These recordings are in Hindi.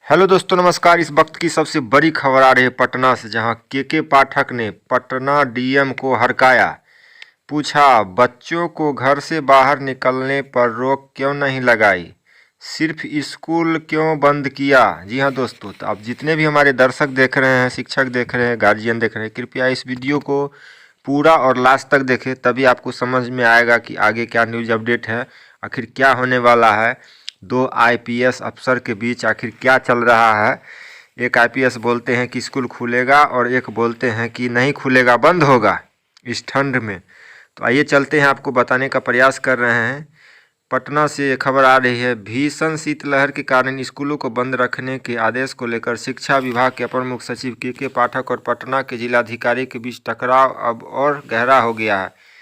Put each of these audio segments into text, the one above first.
हेलो दोस्तों, नमस्कार। इस वक्त की सबसे बड़ी खबर आ रही है पटना से, जहां के पाठक ने पटना डीएम को हड़काया। पूछा, बच्चों को घर से बाहर निकलने पर रोक क्यों नहीं लगाई, सिर्फ स्कूल क्यों बंद किया। जी हाँ दोस्तों, तो आप जितने भी हमारे दर्शक देख रहे हैं, शिक्षक देख रहे हैं, गार्जियन देख रहे हैं, कृपया इस वीडियो को पूरा और लास्ट तक देखें, तभी आपको समझ में आएगा कि आगे क्या न्यूज़ अपडेट है, आखिर क्या होने वाला है। दो आईपीएस अफसर के बीच आखिर क्या चल रहा है। एक आईपीएस बोलते हैं कि स्कूल खुलेगा और एक बोलते हैं कि नहीं खुलेगा, बंद होगा इस ठंड में। तो आइए चलते हैं, आपको बताने का प्रयास कर रहे हैं। पटना से खबर आ रही है, भीषण शीतलहर के कारण स्कूलों को बंद रखने के आदेश को लेकर शिक्षा विभाग के अपर मुख्य सचिव के पाठक और पटना के जिलाधिकारी के बीच टकराव अब और गहरा हो गया है।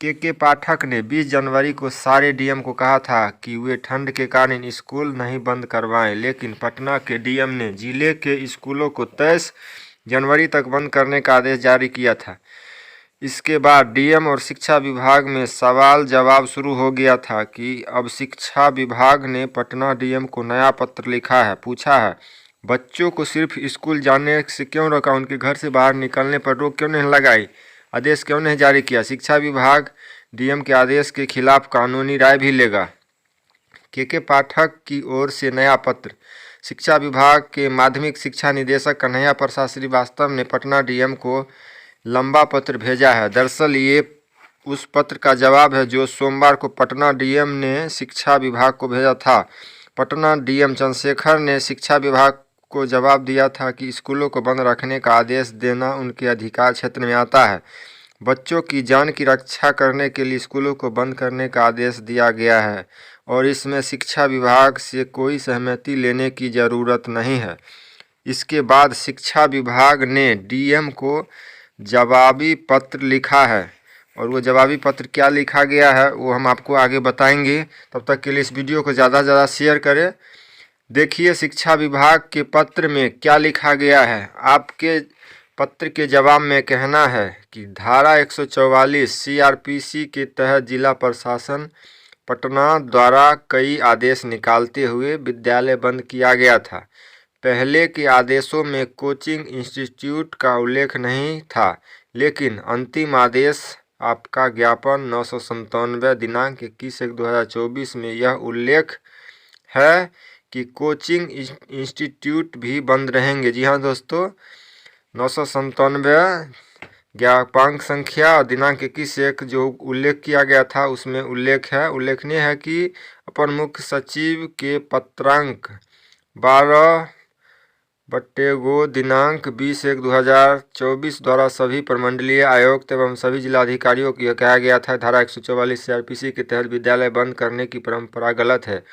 के पाठक ने 20 जनवरी को सारे डीएम को कहा था कि वे ठंड के कारण स्कूल नहीं बंद करवाएं, लेकिन पटना के डीएम ने जिले के स्कूलों को 23 जनवरी तक बंद करने का आदेश जारी किया था। इसके बाद डीएम और शिक्षा विभाग में सवाल जवाब शुरू हो गया था कि अब शिक्षा विभाग ने पटना डीएम को नया पत्र लिखा है। पूछा है, बच्चों को सिर्फ स्कूल जाने से क्यों रोका, उनके घर से बाहर निकलने पर रोक क्यों नहीं लगाई, आदेश क्यों नहीं जारी किया। शिक्षा विभाग डीएम के आदेश के खिलाफ कानूनी राय भी लेगा। के पाठक की ओर से नया पत्र। शिक्षा विभाग के माध्यमिक शिक्षा निदेशक कन्हैया प्रसाद श्रीवास्तव ने पटना डीएम को लंबा पत्र भेजा है। दरअसल ये उस पत्र का जवाब है जो सोमवार को पटना डीएम ने शिक्षा विभाग को भेजा था। पटना डीएम चंद्रशेखर ने शिक्षा विभाग को जवाब दिया था कि स्कूलों को बंद रखने का आदेश देना उनके अधिकार क्षेत्र में आता है। बच्चों की जान की रक्षा करने के लिए स्कूलों को बंद करने का आदेश दिया गया है और इसमें शिक्षा विभाग से कोई सहमति लेने की ज़रूरत नहीं है। इसके बाद शिक्षा विभाग ने डीएम को जवाबी पत्र लिखा है और वो जवाबी पत्र क्या लिखा गया है वो हम आपको आगे बताएंगे। तब तक के लिए इस वीडियो को ज़्यादा से ज़्यादा शेयर करें। देखिए शिक्षा विभाग के पत्र में क्या लिखा गया है। आपके पत्र के जवाब में कहना है कि धारा 144 सीआरपीसी के तहत जिला प्रशासन पटना द्वारा कई आदेश निकालते हुए विद्यालय बंद किया गया था। पहले के आदेशों में कोचिंग इंस्टीट्यूट का उल्लेख नहीं था, लेकिन अंतिम आदेश आपका ज्ञापन 997 दिनांक 21/1/2024 में यह उल्लेख है कि कोचिंग इंस्टीट्यूट भी बंद रहेंगे। जी हाँ दोस्तों, 997 ज्ञापन संख्या और दिनांक 21/1 जो उल्लेख किया गया था उसमें उल्लेखनीय है कि अपर मुख्य सचिव के पत्रांक 12/2 दिनांक 20/1/2024 द्वारा सभी प्रमंडलीय आयुक्त एवं सभी जिलाधिकारियों को यह कहा गया था, धारा 144 सीआरपीसी के तहत विद्यालय बंद करने की परंपरा गलत है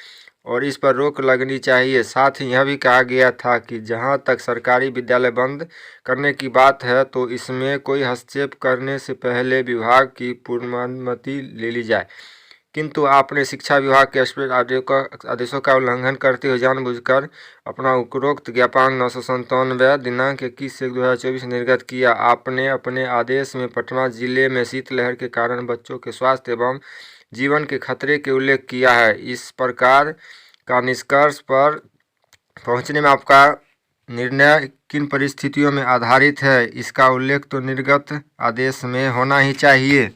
और इस पर रोक लगनी चाहिए। साथ ही यह भी कहा गया था कि जहां तक सरकारी विद्यालय बंद करने की बात है तो इसमें कोई हस्तक्षेप करने से पहले विभाग की पूर्वानुमति ले ली जाए, किंतु आपने शिक्षा विभाग के स्पष्ट आदेशों का उल्लंघन करते हुए जानबूझकर अपना उपरोक्त ज्ञापन 997 दिनांक 21/1/2024 निर्गत किया। आपने अपने आदेश में पटना जिले में शीतलहर के कारण बच्चों के स्वास्थ्य एवं जीवन के खतरे के उल्लेख किया है। इस प्रकार का निष्कर्ष पर पहुंचने में आपका निर्णय किन परिस्थितियों में आधारित है, इसका उल्लेख तो निर्गत आदेश में होना ही चाहिए।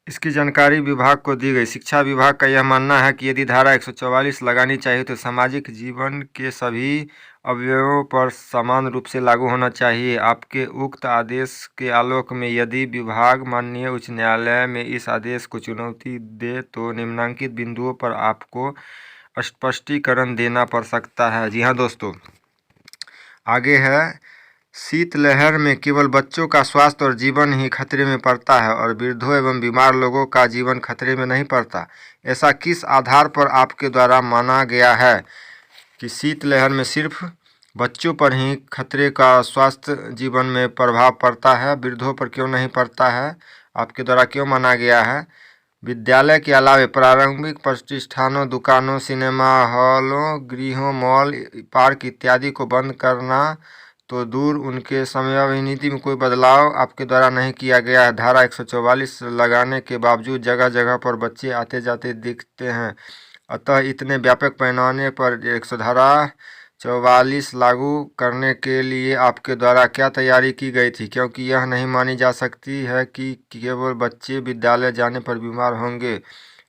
इसकी जानकारी विभाग को दी गई। शिक्षा विभाग का यह मानना है कि यदि धारा 144 लगानी चाहिए तो सामाजिक जीवन के सभी अवयवों पर समान रूप से लागू होना चाहिए। आपके उक्त आदेश के आलोक में यदि विभाग माननीय उच्च न्यायालय में इस आदेश को चुनौती दे तो निम्नलिखित बिंदुओं पर आपको स्पष्टीकरण देना पड़ सकता है। जी हाँ दोस्तों, आगे है, शीतलहर में केवल बच्चों का स्वास्थ्य और जीवन ही खतरे में पड़ता है और वृद्धों एवं बीमार लोगों का जीवन खतरे में नहीं पड़ता। ऐसा किस आधार पर आपके द्वारा माना गया है कि शीतलहर में सिर्फ बच्चों पर ही खतरे का स्वास्थ्य जीवन में प्रभाव पड़ता है, वृद्धों पर क्यों नहीं पड़ता है, आपके द्वारा क्यों माना गया है। विद्यालय के अलावा प्रारंभिक प्रतिष्ठानों, दुकानों, सिनेमा हॉलों, गृहों, मॉल, पार्क इत्यादि को बंद करना तो दूर, उनके समयावधि नीति में कोई बदलाव आपके द्वारा नहीं किया गया है। धारा 144 लगाने के बावजूद जगह जगह पर बच्चे आते जाते दिखते हैं, अतः इतने व्यापक पैमाने पर 100 धारा 44 लागू करने के लिए आपके द्वारा क्या तैयारी की गई थी, क्योंकि यह नहीं मानी जा सकती है कि केवल बच्चे विद्यालय जाने पर बीमार होंगे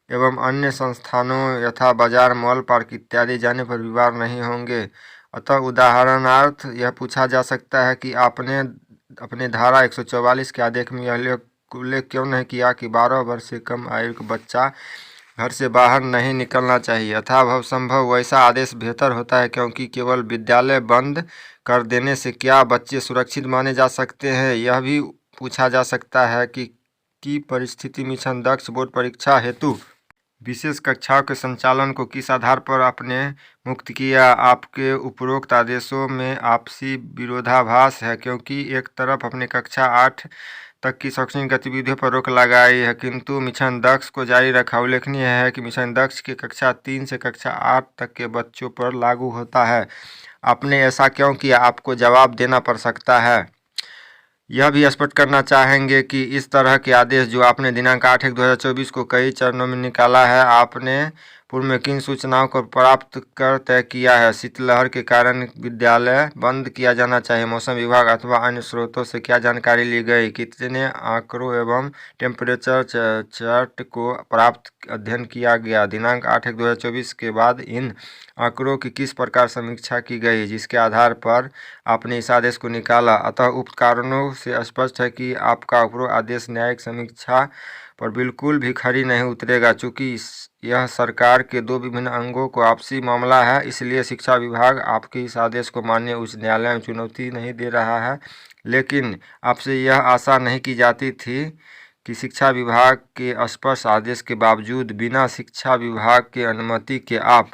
एवं अन्य संस्थानों यथा बाजार, मॉल, पार्क इत्यादि जाने पर बीमार नहीं होंगे। अतः उदाहरणार्थ यह पूछा जा सकता है कि आपने अपने धारा 144 के आदेश में यह उल्लेख क्यों नहीं किया कि 12 वर्ष से कम आयु का बच्चा घर से बाहर नहीं निकलना चाहिए। यथाभाव संभव वैसा आदेश बेहतर होता है, क्योंकि केवल विद्यालय बंद कर देने से क्या बच्चे सुरक्षित माने जा सकते हैं। यह भी पूछा जा सकता है कि परिस्थिति मिशन दक्ष बोर्ड परीक्षा हेतु विशेष कक्षाओं के संचालन को किस आधार पर आपने मुक्त किया। आपके उपरोक्त आदेशों में आपसी विरोधाभास है, क्योंकि एक तरफ अपने कक्षा 8 तक की शैक्षणिक गतिविधियों पर रोक लगाई है, किंतु मिशन दक्ष को जारी रखा। उल्लेखनीय है कि मिशन दक्ष के कक्षा 3 से कक्षा 8 तक के बच्चों पर लागू होता है। आपने ऐसा क्यों किया, आपको जवाब देना पड़ सकता है। यह भी स्पष्ट करना चाहेंगे कि इस तरह के आदेश जो आपने दिनांक 8/1/2024 को कई चरणों में निकाला है, आपने पूर्व में किन सूचनाओं को प्राप्त कर तय किया है। शीतलहर के कारण विद्यालय बंद किया जाना चाहिए, मौसम विभाग अथवा अन्य स्रोतों से क्या जानकारी ली गई। कितने आंकड़ों एवं टेम्परेचर चार्ट को प्राप्त अध्ययन किया गया। दिनांक 8/1/2024 के बाद इन आंकड़ों की किस प्रकार समीक्षा की गई, जिसके आधार पर आपने इस आदेश को निकाला। अतः उक्त कारणों से स्पष्ट है कि आपका उपरोक्त आदेश न्यायिक समीक्षा पर बिल्कुल भी खरी नहीं उतरेगा। चूँकि यह सरकार के दो विभिन्न अंगों को आपसी मामला है, इसलिए शिक्षा विभाग आपके इस आदेश को माननीय उच्च न्यायालय में चुनौती नहीं दे रहा है। लेकिन आपसे यह आशा नहीं की जाती थी कि शिक्षा विभाग के स्पष्ट आदेश के बावजूद बिना शिक्षा विभाग के अनुमति के आप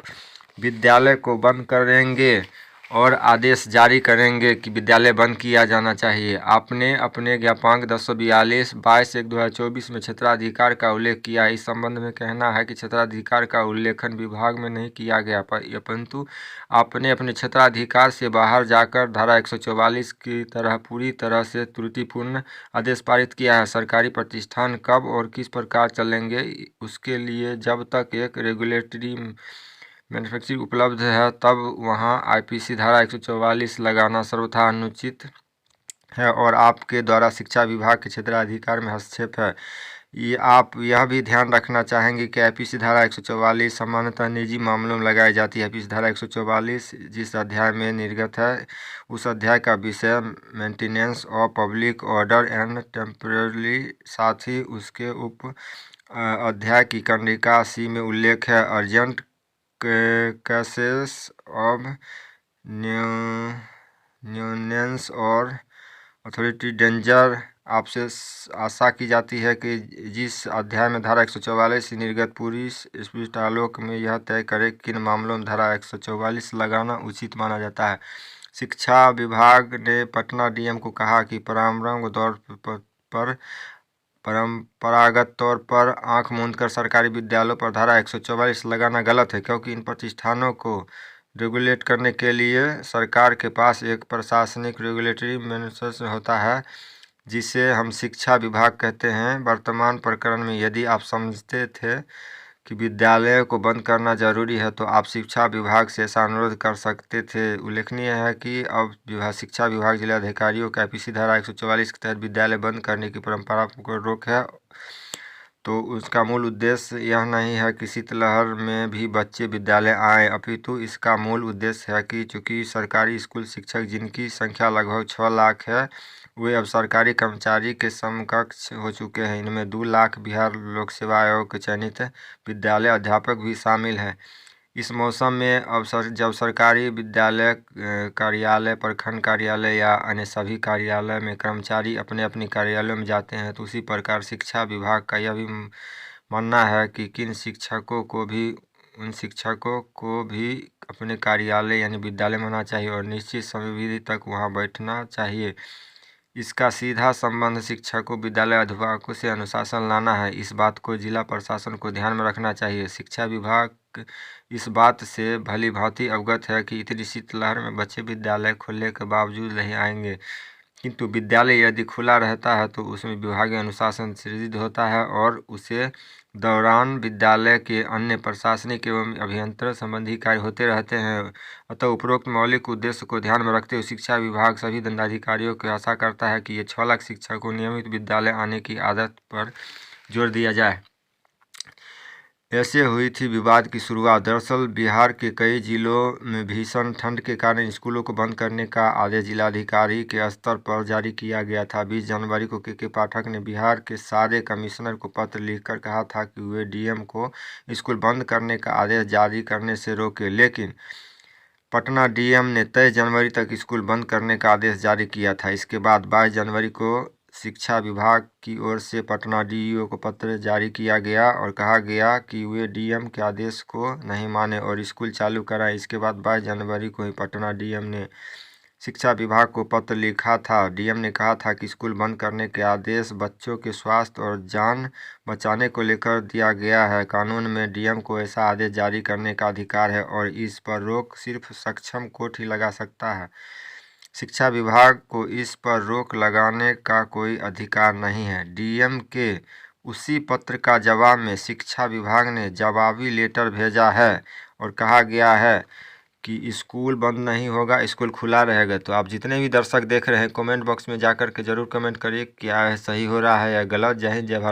विद्यालय को बंद करेंगे और आदेश जारी करेंगे कि विद्यालय बंद किया जाना चाहिए। आपने अपने ज्ञापनांक 1042 22/1/2024 में क्षेत्राधिकार का उल्लेख किया। इस संबंध में कहना है कि क्षेत्राधिकार का उल्लेखन विभाग में नहीं किया गया, परंतु आपने अपने क्षेत्राधिकार से बाहर जाकर धारा 144 की तरह पूरी तरह से त्रुटिपूर्ण आदेश पारित किया है। सरकारी प्रतिष्ठान कब और किस प्रकार चलेंगे, उसके लिए जब तक एक रेगुलेटरी मैन्युफैक्चरिंग उपलब्ध है तब वहां आईपीसी धारा 144 लगाना सर्वथा अनुचित है और आपके द्वारा शिक्षा विभाग के क्षेत्राधिकार में हस्तक्षेप है। आप यह भी ध्यान रखना चाहेंगे कि आईपीसी धारा 144 सामान्यतः निजी मामलों में लगाई जाती है। आईपीसी धारा 144 जिस अध्याय में निर्गत है, उस अध्याय का विषय maintenance of public order and temporary, साथ ही उसके उप अध्याय की कंडिका सी में उल्लेख है अर्जेंट केसेस ऑफ न्यूनेंस और अथॉरिटी डेंजर। आपसे आशा की जाती है कि जिस अध्याय में धारा 144 निर्गत पूरी स्पष्ट आलोक में यह तय करे किन मामलों में धारा 144 लगाना उचित माना जाता है। शिक्षा विभाग ने पटना डीएम को कहा कि परंपरागत तौर पर आंख मूंदकर सरकारी विद्यालयों पर धारा 144 लगाना गलत है, क्योंकि इन प्रतिष्ठानों को रेगुलेट करने के लिए सरकार के पास एक प्रशासनिक रेगुलेटरी मैनेजमेंट होता है, जिसे हम शिक्षा विभाग कहते हैं। वर्तमान प्रकरण में यदि आप समझते थे कि विद्यालय को बंद करना जरूरी है तो आप शिक्षा विभाग से ऐसा अनुरोध कर सकते थे। उल्लेखनीय है कि अब शिक्षा विभाग जिलाधिकारियों का आईपीसी धारा 144 के तहत विद्यालय बंद करने की परंपरा को रोक है, तो उसका मूल उद्देश्य यह नहीं है कि शीतलहर में भी बच्चे विद्यालय आएँ, अपितु इसका मूल उद्देश्य है कि चूँकि सरकारी स्कूल शिक्षक जिनकी संख्या लगभग 6 लाख है, वे अब सरकारी कर्मचारी के समकक्ष हो चुके हैं। इनमें 2 लाख बिहार लोक सेवा आयोग के चयनित विद्यालय अध्यापक भी शामिल हैं। इस मौसम में अब जब सरकारी विद्यालय कार्यालय, प्रखंड कार्यालय या अन्य सभी कार्यालय में कर्मचारी अपने अपने कार्यालयों में जाते हैं, तो उसी प्रकार शिक्षा विभाग का यह भी मानना है कि उन शिक्षकों को भी अपने कार्यालय यानी विद्यालय में होना चाहिए और निश्चित समयावधि तक वहां बैठना चाहिए। इसका सीधा संबंध शिक्षकों, विद्यालय अध्यापकों से अनुशासन लाना है। इस बात को जिला प्रशासन को ध्यान में रखना चाहिए। शिक्षा विभाग इस बात से भली भांति अवगत है कि इतनी शीतलहर में बच्चे विद्यालय खुलने के बावजूद नहीं आएंगे, किंतु विद्यालय यदि खुला रहता है तो उसमें विभागीय अनुशासन सृजित होता है और उसे दौरान विद्यालय के अन्य प्रशासनिक एवं अभियंत्रण संबंधी कार्य होते रहते हैं। अतः उपरोक्त मौलिक उद्देश्य को ध्यान में रखते हुए शिक्षा विभाग सभी दंडाधिकारियों को आशा करता है कि ये 6 लाख शिक्षकों को नियमित विद्यालय आने की आदत पर जोर दिया जाए। ऐसे हुई थी विवाद की शुरुआत। दरअसल बिहार के कई जिलों में भीषण ठंड के कारण स्कूलों को बंद करने का आदेश जिलाधिकारी के स्तर पर जारी किया गया था। 20 जनवरी को के पाठक ने बिहार के सारे कमिश्नर को पत्र लिखकर कहा था कि वे डीएम को स्कूल बंद करने का आदेश जारी करने से रोके, लेकिन पटना डीएम ने 23 जनवरी तक स्कूल बंद करने का आदेश जारी किया था। इसके बाद 22 जनवरी को शिक्षा विभाग की ओर से पटना डीईओ को पत्र जारी किया गया और कहा गया कि वे डीएम के आदेश को नहीं माने और स्कूल चालू कराएं। इसके बाद 22 जनवरी को ही पटना डीएम ने शिक्षा विभाग को पत्र लिखा था। डीएम ने कहा था कि स्कूल बंद करने के आदेश बच्चों के स्वास्थ्य और जान बचाने को लेकर दिया गया है। कानून में डीएम को ऐसा आदेश जारी करने का अधिकार है और इस पर रोक सिर्फ सक्षम कोर्ट ही लगा सकता है। शिक्षा विभाग को इस पर रोक लगाने का कोई अधिकार नहीं है। डीएम के उसी पत्र का जवाब में शिक्षा विभाग ने जवाबी लेटर भेजा है और कहा गया है कि स्कूल बंद नहीं होगा, स्कूल खुला रहेगा। तो आप जितने भी दर्शक देख रहे हैं कमेंट बॉक्स में जाकर के ज़रूर कमेंट करिए क्या सही हो रहा है या गलत। जय हिंद, जय भारत।